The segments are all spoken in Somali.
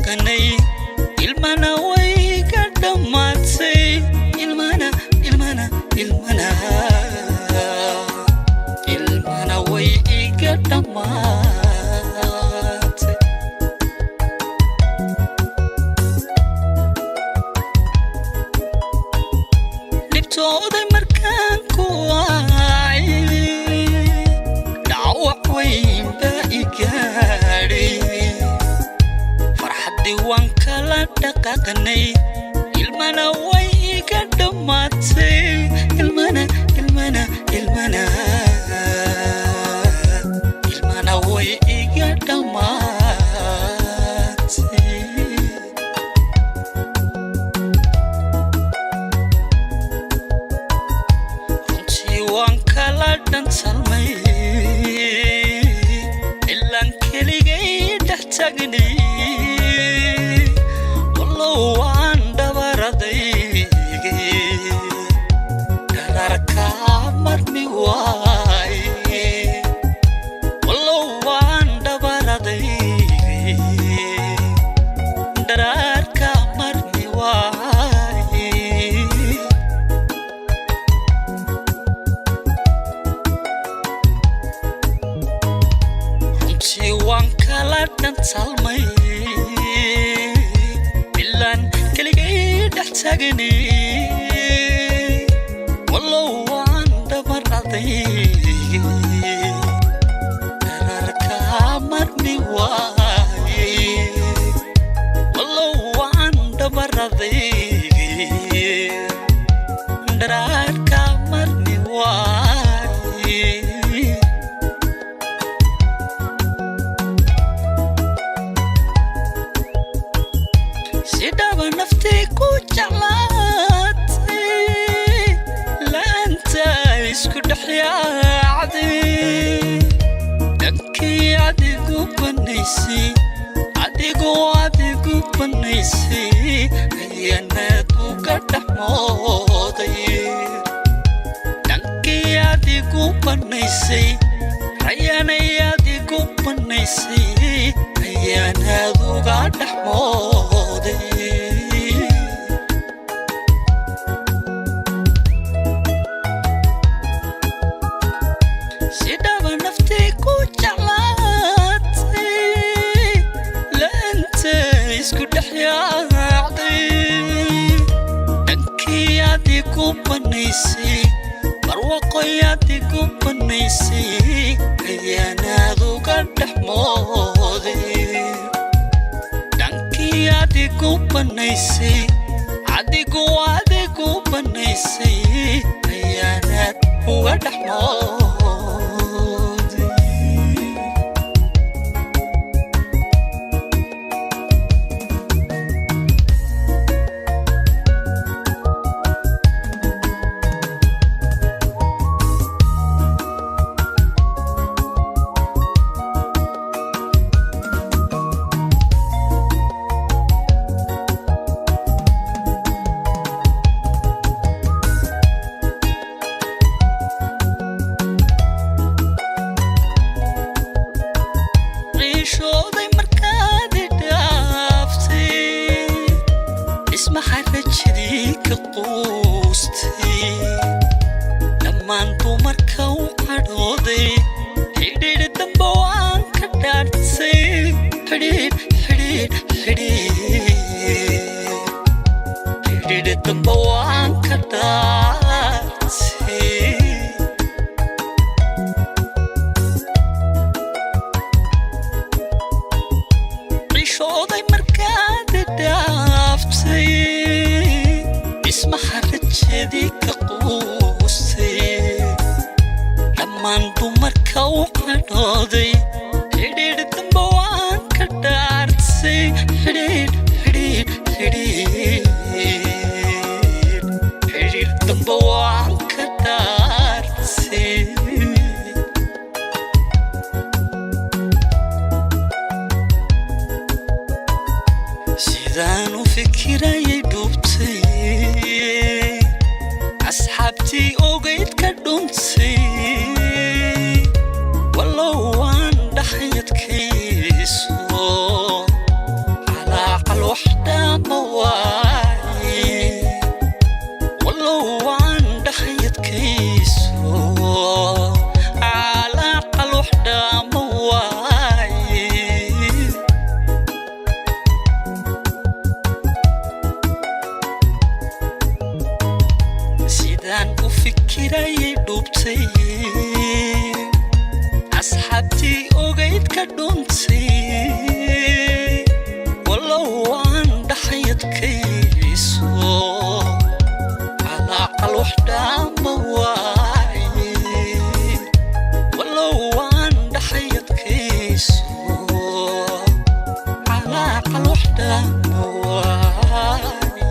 dhaqaaqanay ilmana way ka dhammaatay ilmana way iga dhammaatay dhibtooday markaan ku waay dhaawac weyn baa i gaadhay farxaddii waan kala dhaqaaqnay ilmana way iga dhammaatay ilmana way iga dhammaatay runtii waan kala dhansalmay ilaan keligay dhex tagnay wallow waan dhabaradaygay dhararkaa marmi waaye wallow waan dhabaradaygay dhararkaa marmi waaye runtii waan kala dhansalmay ilaan keligay dhex tagnay wallow waan dhabaradaygay dhararkaa marmi waaye wallow waan dhabaradaygay dhararkaa marmi waaye sidaba naftii ku jeclaatay laanta isku dhex yaacday dhankii adigu banaysay ayaanaad uga dhex mooday dhankii adigu banaysay ayaanaadigu banaysay ayaanaad uga dhex mooday sidaba naftii ku jeclaatay laanta isku dhex yaacday dhankii adigu banaysay barwaqoy adigu banaysay ayaanaad uga dhex mooday dhankii adigu banaysay adigu banaysay ayaanaad uga dhex mooday ciishooday markaad i dhaaftay ismaha rajadii ka quustay dhammaan dumarka u cadhooday xidhiidh damba waan ka dhaartay xidhiidh damba waan ka dhaartay ciishooday markaad i dhaaftay ismaha rajadii ka quustay dhammaan dumarka u cadhooday xidhiidh damba waan ka dhaartay xidhiidh damba waan ka dhaartay sidaan u fikirayay dhuubtay asxaabtii ogayd ka dhuntay wallow waan sidaan u fikirayay dhuubtay asxaabtii ogayd ka dhuntay walow aan dhaxayadkayso calaacal wax dhaama waaye walow aan dhaxayadkayso calaacal wax dhaama waaye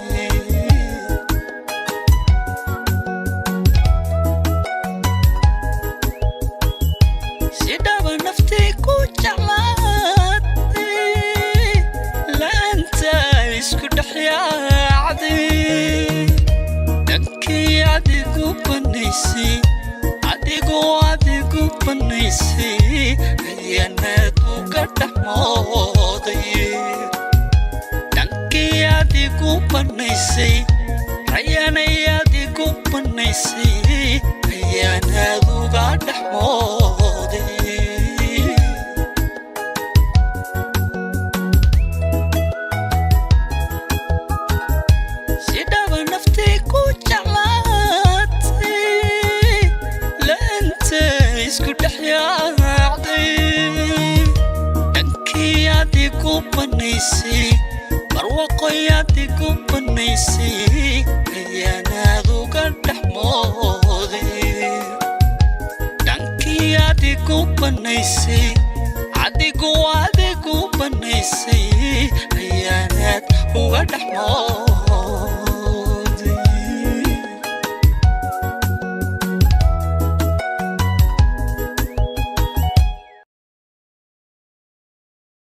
adigu banaysay ayaanaad uga dhaxmooday dhankii adigu banaysay ayaanay adigu banaysay ayaanaad uga dhaxmooday sidaba naftii ku isku dhaxyaacday dhankii adigu banaysay barwaqoy adigu banaysay ayaanaad uga dhaxmooday dhankii adigu banaysay adigu banaysay ayaanaad uga dhaxmooday